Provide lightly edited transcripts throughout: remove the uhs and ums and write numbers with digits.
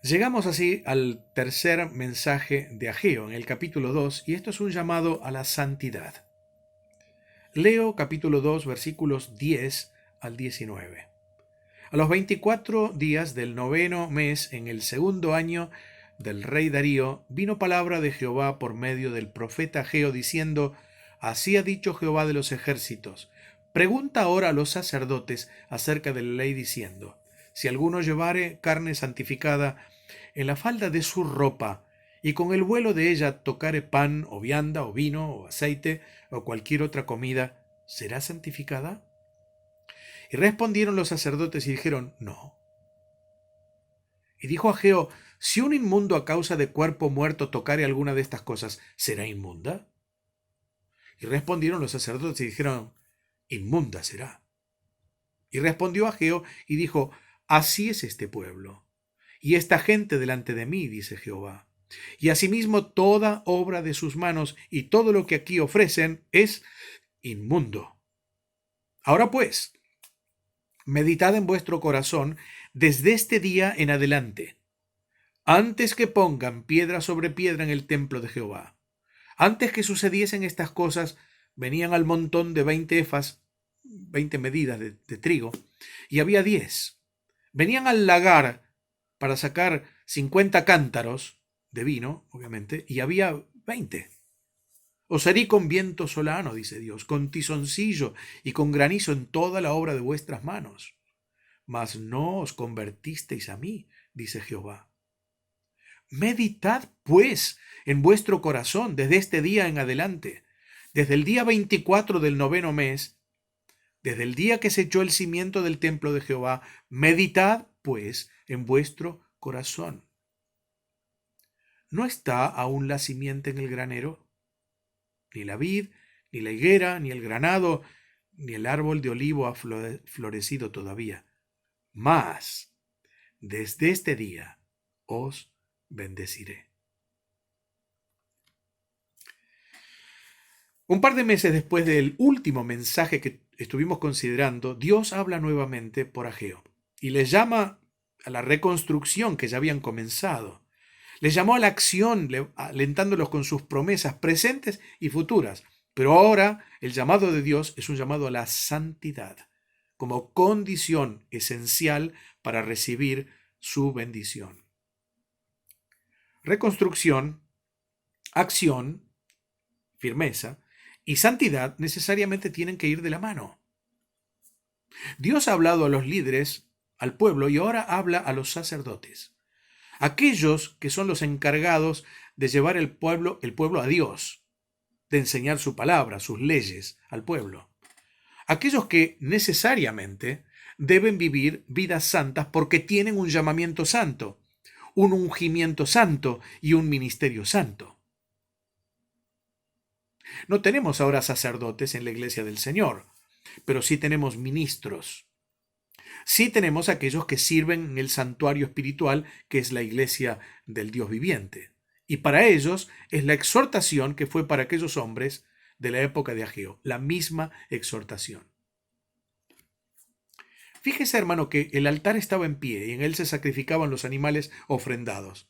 Llegamos así al tercer mensaje de Ageo en el capítulo 2 y esto es un llamado a la santidad. Leo capítulo 2 versículos 10 al 19. A los 24 días del noveno mes en el segundo año del rey Darío vino palabra de Jehová por medio del profeta Ageo diciendo: Así ha dicho Jehová de los ejércitos, pregunta ahora a los sacerdotes acerca de la ley diciendo: Si alguno llevare carne santificada en la falda de su ropa, y con el vuelo de ella tocare pan o vianda o vino o aceite o cualquier otra comida, ¿será santificada? Y respondieron los sacerdotes y dijeron: No. Y dijo Ageo: Si un inmundo a causa de cuerpo muerto tocare alguna de estas cosas, ¿será inmunda? Y respondieron los sacerdotes y dijeron: Inmunda será. Y respondió Ageo y dijo: Así es este pueblo, y esta gente delante de mí, dice Jehová. Y asimismo toda obra de sus manos y todo lo que aquí ofrecen es inmundo. Ahora pues, meditad en vuestro corazón desde este día en adelante, antes que pongan piedra sobre piedra en el templo de Jehová. Antes que sucediesen estas cosas, venían al montón de 20 efas, 20 medidas de trigo, y había 10. Venían al lagar para sacar 50 cántaros de vino, obviamente, y había 20. Os herí con viento solano, dice Dios, con tizoncillo y con granizo en toda la obra de vuestras manos. Mas no os convertisteis a mí, dice Jehová. Meditad, pues, en vuestro corazón desde este día en adelante, desde el día 24 del noveno mes, desde el día que se echó el cimiento del templo de Jehová, meditad, pues, en vuestro corazón. ¿No está aún la simiente en el granero? Ni la vid, ni la higuera, ni el granado, ni el árbol de olivo ha florecido todavía. Mas, desde este día os bendeciré. Un par de meses después del último mensaje que estuvimos considerando, Dios habla nuevamente por Ageo y les llama a la reconstrucción que ya habían comenzado. Les llamó a la acción, alentándolos con sus promesas presentes y futuras. Pero ahora el llamado de Dios es un llamado a la santidad, como condición esencial para recibir su bendición. Reconstrucción, acción, firmeza y santidad necesariamente tienen que ir de la mano. Dios ha hablado a los líderes, al pueblo, y ahora habla a los sacerdotes, aquellos que son los encargados de llevar el pueblo a Dios, de enseñar su palabra, sus leyes al pueblo. Aquellos que necesariamente deben vivir vidas santas porque tienen un llamamiento santo, un ungimiento santo y un ministerio santo. No tenemos ahora sacerdotes en la iglesia del Señor, pero sí tenemos ministros. Sí tenemos aquellos que sirven en el santuario espiritual que es la iglesia del Dios viviente. Y para ellos es la exhortación que fue para aquellos hombres de la época de Ageo, la misma exhortación. Fíjese, hermano, que el altar estaba en pie y en él se sacrificaban los animales ofrendados.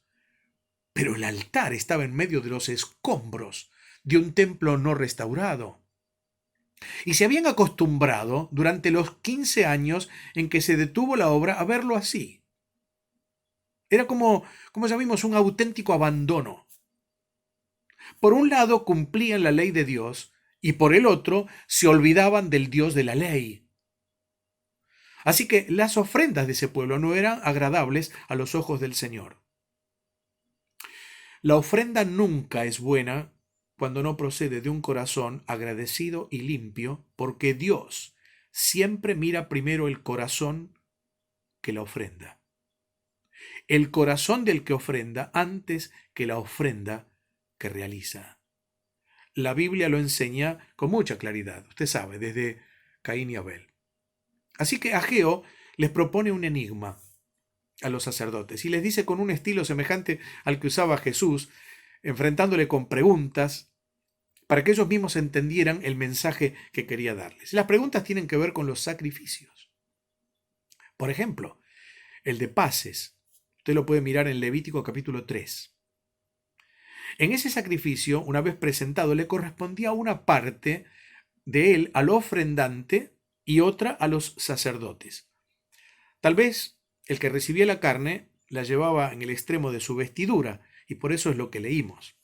Pero el altar estaba en medio de los escombros de un templo no restaurado. Y se habían acostumbrado durante los 15 años en que se detuvo la obra a verlo así. Era como ya vimos, un auténtico abandono. Por un lado cumplían la ley de Dios y por el otro se olvidaban del Dios de la ley. Así que las ofrendas de ese pueblo no eran agradables a los ojos del Señor. La ofrenda nunca es buena cuando no procede de un corazón agradecido y limpio, porque Dios siempre mira primero el corazón que la ofrenda. El corazón del que ofrenda antes que la ofrenda que realiza. La Biblia lo enseña con mucha claridad, usted sabe, desde Caín y Abel. Así que Ageo les propone un enigma a los sacerdotes y les dice con un estilo semejante al que usaba Jesús, enfrentándole con preguntas para que ellos mismos entendieran el mensaje que quería darles. Las preguntas tienen que ver con los sacrificios. Por ejemplo, el de paces. Usted lo puede mirar en Levítico capítulo 3. En ese sacrificio, una vez presentado, le correspondía una parte de él al ofrendante y otra a los sacerdotes. Tal vez el que recibía la carne la llevaba en el extremo de su vestidura, y por eso es lo que leímos.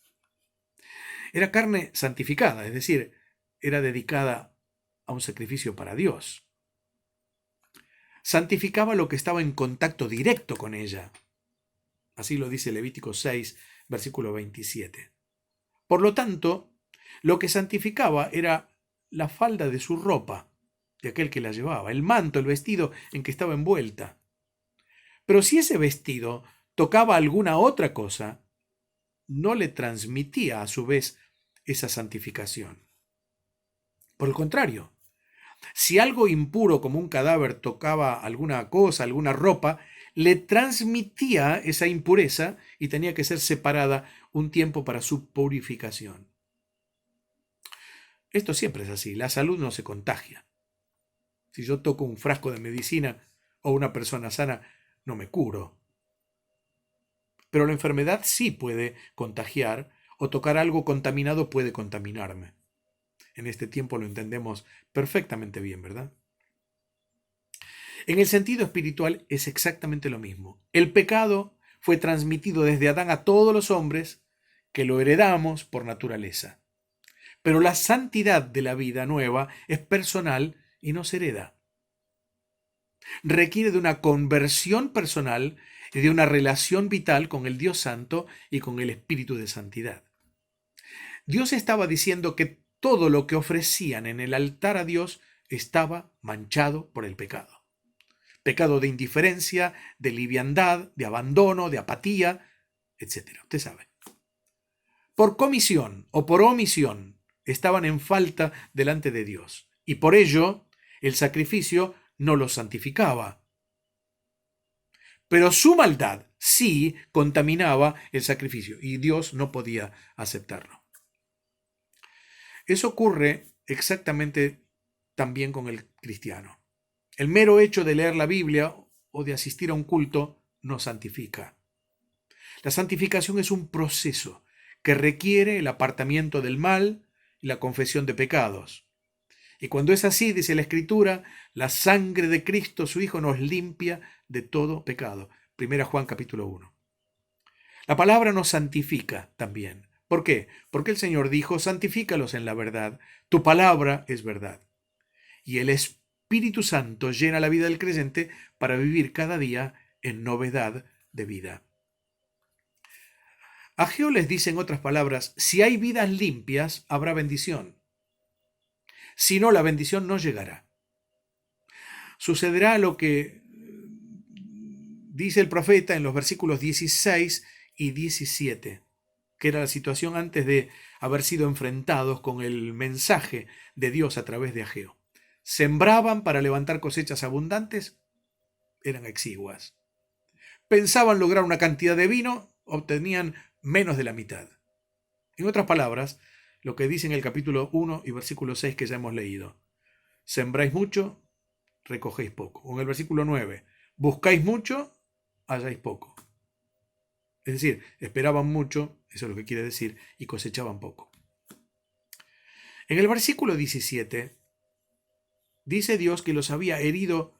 Era carne santificada, es decir, era dedicada a un sacrificio para Dios. Santificaba lo que estaba en contacto directo con ella. Así lo dice Levítico 6, versículo 27. Por lo tanto, lo que santificaba era la falda de su ropa, de aquel que la llevaba, el manto, el vestido en que estaba envuelta. Pero si ese vestido tocaba alguna otra cosa, no le transmitía a su vez esa santificación. Por el contrario, si algo impuro como un cadáver tocaba alguna cosa, alguna ropa, le transmitía esa impureza y tenía que ser separada un tiempo para su purificación. Esto siempre es así, la salud no se contagia. Si yo toco un frasco de medicina o una persona sana, no me curo. Pero la enfermedad sí puede contagiar o tocar algo contaminado puede contaminarme. En este tiempo lo entendemos perfectamente bien, ¿verdad? En el sentido espiritual es exactamente lo mismo. El pecado fue transmitido desde Adán a todos los hombres que lo heredamos por naturaleza. Pero la santidad de la vida nueva es personal y no se hereda. Requiere de una conversión personal y de una relación vital con el Dios Santo y con el Espíritu de Santidad. Dios estaba diciendo que todo lo que ofrecían en el altar a Dios estaba manchado por el pecado. Pecado de indiferencia, de liviandad, de abandono, de apatía, etc. Usted sabe. Por comisión o por omisión estaban en falta delante de Dios. Y por ello el sacrificio no los santificaba. Pero su maldad sí contaminaba el sacrificio y Dios no podía aceptarlo. Eso ocurre exactamente también con el cristiano. El mero hecho de leer la Biblia o de asistir a un culto no santifica. La santificación es un proceso que requiere el apartamiento del mal y la confesión de pecados. Y cuando es así, dice la Escritura, la sangre de Cristo, su Hijo, nos limpia de todo pecado. Primera Juan capítulo 1. La palabra nos santifica también. ¿Por qué? Porque el Señor dijo, santifícalos en la verdad. Tu palabra es verdad. Y el Espíritu Santo llena la vida del creyente para vivir cada día en novedad de vida. Ageo les dice en otras palabras, si hay vidas limpias, habrá bendición. Si no, la bendición no llegará. Sucederá lo que dice el profeta en los versículos 16 y 17, que era la situación antes de haber sido enfrentados con el mensaje de Dios a través de Ageo. Sembraban para levantar cosechas abundantes, eran exiguas. Pensaban lograr una cantidad de vino, obtenían menos de la mitad. En otras palabras, lo que dice en el capítulo 1 y versículo 6 que ya hemos leído. Sembráis mucho, recogéis poco. O en el versículo 9, buscáis mucho, halláis poco. Es decir, esperaban mucho, eso es lo que quiere decir, y cosechaban poco. En el versículo 17, dice Dios que los había herido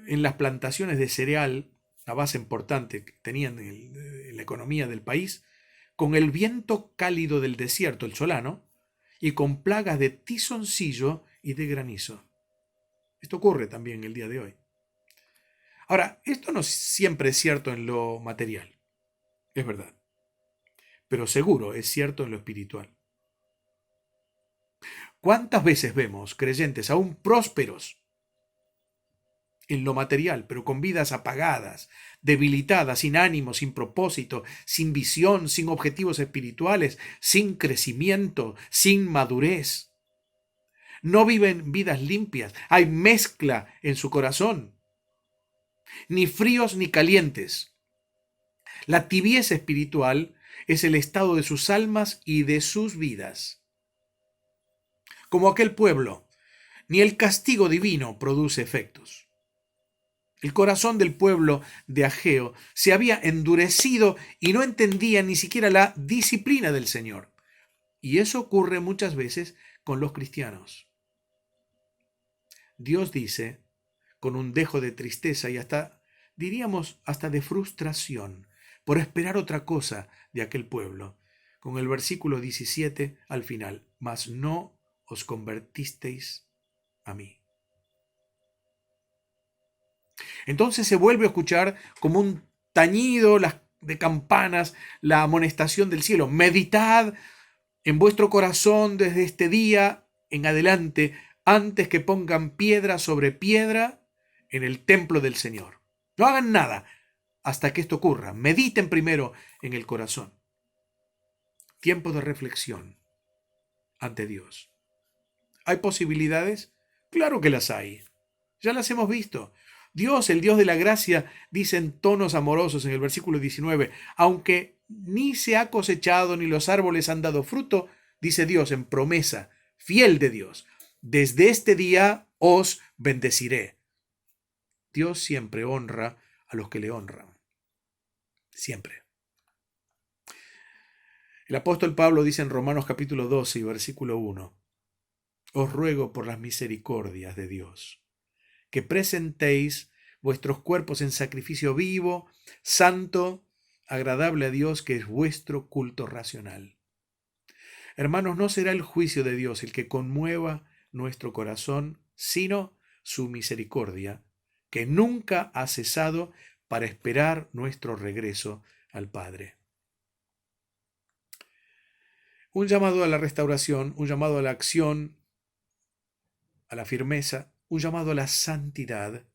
en las plantaciones de cereal, la base importante que tenían en la economía del país, con el viento cálido del desierto, el solano, y con plagas de tizoncillo y de granizo. Esto ocurre también el día de hoy. Ahora, esto no siempre es cierto en lo material, es verdad, pero seguro es cierto en lo espiritual. ¿Cuántas veces vemos creyentes aún prósperos en lo material, pero con vidas apagadas, debilitadas, sin ánimo, sin propósito, sin visión, sin objetivos espirituales, sin crecimiento, sin madurez? No viven vidas limpias, hay mezcla en su corazón, ni fríos ni calientes. La tibieza espiritual es el estado de sus almas y de sus vidas. Como aquel pueblo, ni el castigo divino produce efectos. El corazón del pueblo de Ageo se había endurecido y no entendía ni siquiera la disciplina del Señor. Y eso ocurre muchas veces con los cristianos. Dios dice, con un dejo de tristeza y hasta, diríamos, hasta de frustración, por esperar otra cosa de aquel pueblo, con el versículo 17 al final, mas no os convertisteis a mí. Entonces se vuelve a escuchar como un tañido de campanas, la amonestación del cielo. Meditad en vuestro corazón desde este día en adelante, antes que pongan piedra sobre piedra en el templo del Señor. No hagan nada hasta que esto ocurra. Mediten primero en el corazón. Tiempo de reflexión ante Dios. ¿Hay posibilidades? Claro que las hay. Ya las hemos visto. Dios, el Dios de la gracia, dice en tonos amorosos en el versículo 19, aunque ni se ha cosechado ni los árboles han dado fruto, dice Dios en promesa, fiel de Dios, desde este día os bendeciré. Dios siempre honra a los que le honran. Siempre. El apóstol Pablo dice en Romanos capítulo 12 y versículo 1, os ruego por las misericordias de Dios, que presentéis vuestros cuerpos en sacrificio vivo, santo, agradable a Dios, que es vuestro culto racional. Hermanos, no será el juicio de Dios el que conmueva nuestro corazón, sino su misericordia, que nunca ha cesado para esperar nuestro regreso al Padre. Un llamado a la restauración, un llamado a la acción, a la firmeza, un llamado a la santidad.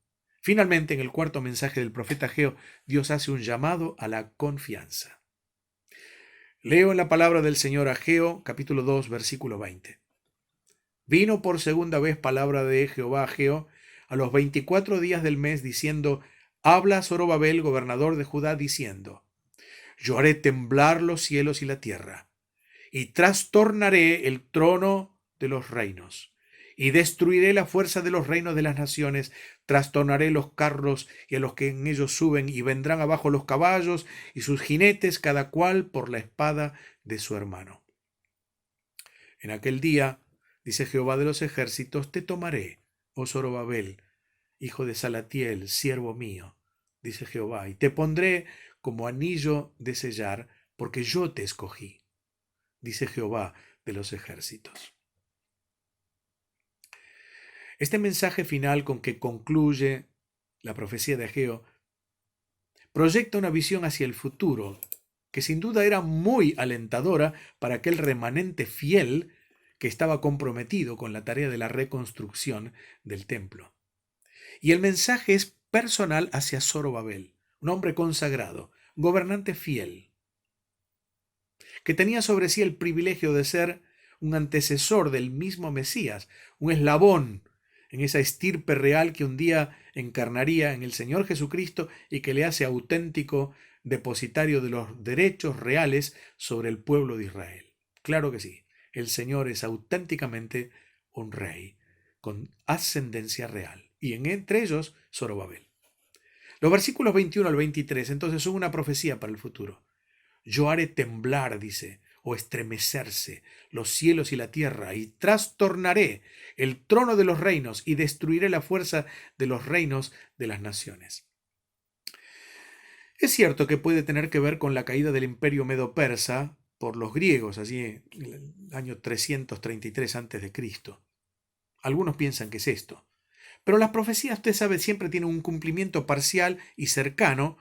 Finalmente, en el cuarto mensaje del profeta Ageo, Dios hace un llamado a la confianza. Leo en la palabra del Señor Ageo, capítulo 2, versículo 20. Vino por segunda vez palabra de Jehová a Ageo a los 24 días del mes, diciendo, habla a Zorobabel, gobernador de Judá, diciendo, yo haré temblar los cielos y la tierra, y trastornaré el trono de los reinos, y destruiré la fuerza de los reinos de las naciones, trastornaré los carros y a los que en ellos suben, y vendrán abajo los caballos y sus jinetes, cada cual por la espada de su hermano. En aquel día, dice Jehová de los ejércitos, te tomaré, oh Zorobabel, hijo de Salatiel, siervo mío, dice Jehová, y te pondré como anillo de sellar, porque yo te escogí, dice Jehová de los ejércitos. Este mensaje final con que concluye la profecía de Ageo proyecta una visión hacia el futuro que sin duda era muy alentadora para aquel remanente fiel que estaba comprometido con la tarea de la reconstrucción del templo. Y el mensaje es personal hacia Zorobabel, un hombre consagrado, gobernante fiel, que tenía sobre sí el privilegio de ser un antecesor del mismo Mesías, un eslabón en esa estirpe real que un día encarnaría en el Señor Jesucristo y que le hace auténtico depositario de los derechos reales sobre el pueblo de Israel. Claro que sí, el Señor es auténticamente un rey con ascendencia real, y entre ellos Zorobabel. Los versículos 21 al 23 entonces son una profecía para el futuro. Yo haré temblar, dice, o estremecerse los cielos y la tierra, y trastornaré el trono de los reinos, y destruiré la fuerza de los reinos de las naciones. Es cierto que puede tener que ver con la caída del imperio medo-persa por los griegos, allí en el año 333 a.C. Algunos piensan que es esto. Pero las profecías, usted sabe, siempre tienen un cumplimiento parcial y cercano,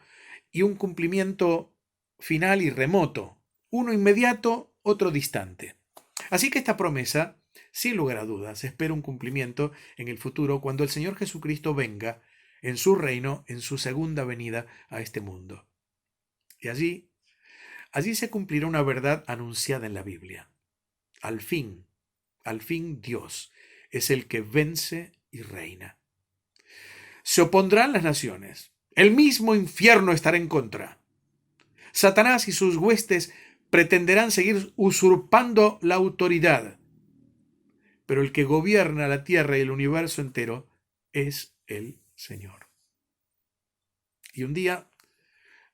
y un cumplimiento final y remoto, uno inmediato, otro distante. Así que esta promesa, sin lugar a dudas, espera un cumplimiento en el futuro cuando el Señor Jesucristo venga en su reino, en su segunda venida a este mundo. Y allí se cumplirá una verdad anunciada en la Biblia. Al fin Dios es el que vence y reina. Se opondrán las naciones. El mismo infierno estará en contra. Satanás y sus huestes pretenderán seguir usurpando la autoridad. Pero el que gobierna la tierra y el universo entero es el Señor. Y un día,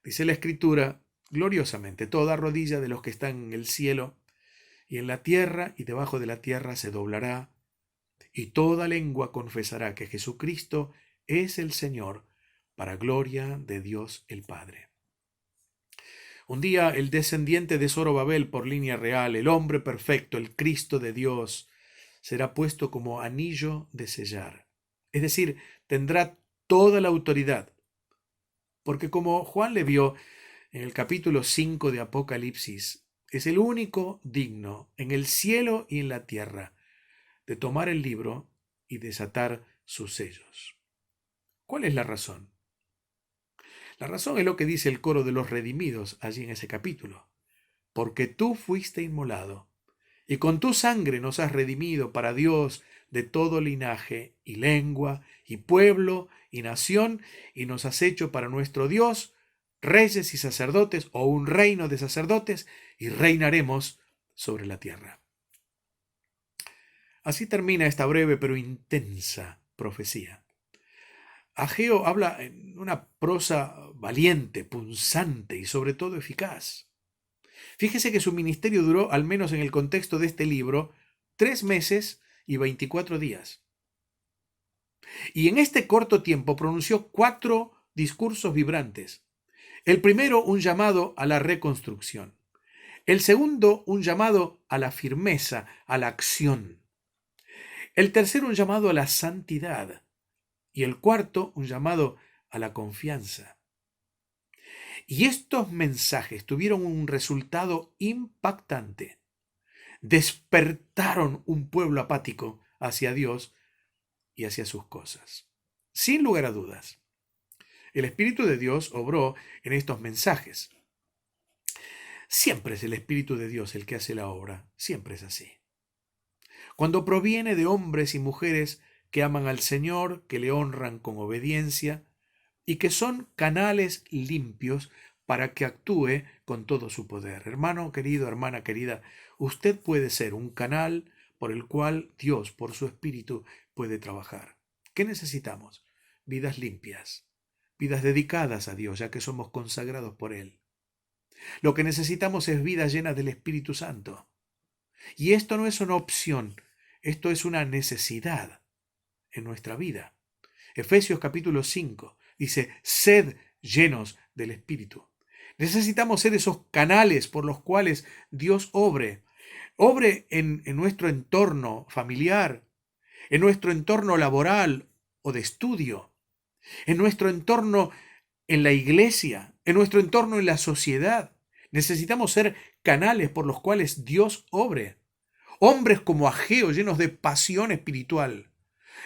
dice la Escritura, gloriosamente, toda rodilla de los que están en el cielo y en la tierra y debajo de la tierra se doblará, y toda lengua confesará que Jesucristo es el Señor, para gloria de Dios el Padre. Un día el descendiente de Zorobabel por línea real, el hombre perfecto, el Cristo de Dios, será puesto como anillo de sellar. Es decir, tendrá toda la autoridad. Porque como Juan le vio en el capítulo 5 de Apocalipsis, es el único digno en el cielo y en la tierra de tomar el libro y desatar sus sellos. ¿Cuál es la razón? La razón es lo que dice el coro de los redimidos allí en ese capítulo. Porque tú fuiste inmolado, y con tu sangre nos has redimido para Dios de todo linaje y lengua y pueblo y nación, y nos has hecho para nuestro Dios reyes y sacerdotes, o un reino de sacerdotes, y reinaremos sobre la tierra. Así termina esta breve pero intensa profecía. Ageo habla en una prosa valiente, punzante y sobre todo eficaz. Fíjese que su ministerio duró, al menos en el contexto de este libro, 3 meses y 24 días. Y en este corto tiempo pronunció 4 discursos vibrantes. El primero, un llamado a la reconstrucción. El segundo, un llamado a la firmeza, a la acción. El tercero, un llamado a la santidad. Y el cuarto, un llamado a la confianza. Y estos mensajes tuvieron un resultado impactante. Despertaron un pueblo apático hacia Dios y hacia sus cosas. Sin lugar a dudas, el Espíritu de Dios obró en estos mensajes. Siempre es el Espíritu de Dios el que hace la obra, siempre es así. Cuando proviene de hombres y mujeres que aman al Señor, que le honran con obediencia y que son canales limpios para que actúe con todo su poder. Hermano querido, hermana querida, usted puede ser un canal por el cual Dios, por su Espíritu, puede trabajar. ¿Qué necesitamos? Vidas limpias, vidas dedicadas a Dios, ya que somos consagrados por Él. Lo que necesitamos es vidas llenas del Espíritu Santo. Y esto no es una opción, esto es una necesidad en nuestra vida. Efesios capítulo 5 dice, sed llenos del Espíritu. Necesitamos ser esos canales por los cuales Dios obre en nuestro entorno familiar, en nuestro entorno laboral o de estudio, en nuestro entorno en la iglesia, en nuestro entorno en la sociedad. Necesitamos ser canales por los cuales Dios obre. Hombres como Ageo, llenos de pasión espiritual,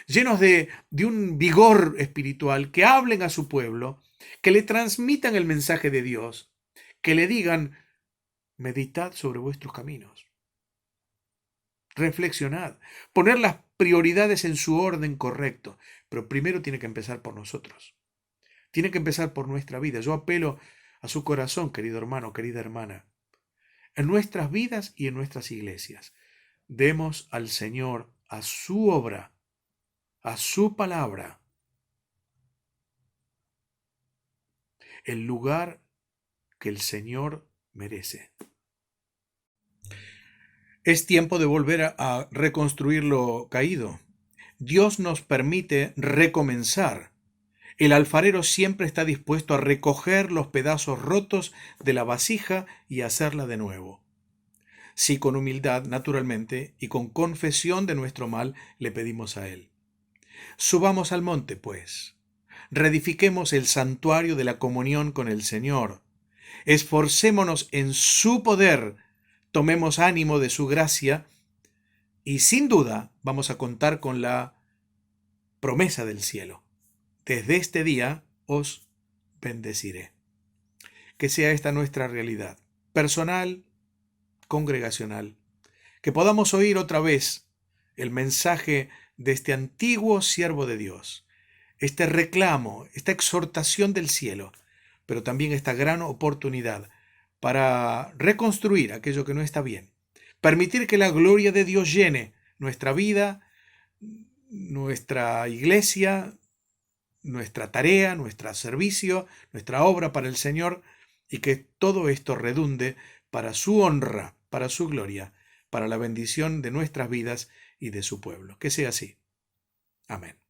llenos de un vigor espiritual, que hablen a su pueblo, que le transmitan el mensaje de Dios, que le digan, meditad sobre vuestros caminos, reflexionad, poner las prioridades en su orden correcto, pero primero tiene que empezar por nosotros, tiene que empezar por nuestra vida. Yo apelo a su corazón, querido hermano, querida hermana, en nuestras vidas y en nuestras iglesias. Demos al Señor, a su obra, a su palabra, el lugar que el Señor merece. Es tiempo de volver a reconstruir lo caído. Dios nos permite recomenzar. El alfarero siempre está dispuesto a recoger los pedazos rotos de la vasija y hacerla de nuevo. Si con humildad, naturalmente, y con confesión de nuestro mal, le pedimos a Él. Subamos al monte, pues. Reedifiquemos el santuario de la comunión con el Señor. Esforcémonos en su poder, tomemos ánimo de su gracia y sin duda vamos a contar con la promesa del cielo. Desde este día os bendeciré. Que sea esta nuestra realidad, personal, congregacional. Que podamos oír otra vez el mensaje de este antiguo siervo de Dios, este reclamo, esta exhortación del cielo, pero también esta gran oportunidad para reconstruir aquello que no está bien, permitir que la gloria de Dios llene nuestra vida, nuestra iglesia, nuestra tarea, nuestro servicio, nuestra obra para el Señor, y que todo esto redunde para su honra, para su gloria, para la bendición de nuestras vidas y de su pueblo. Que sea así. Amén.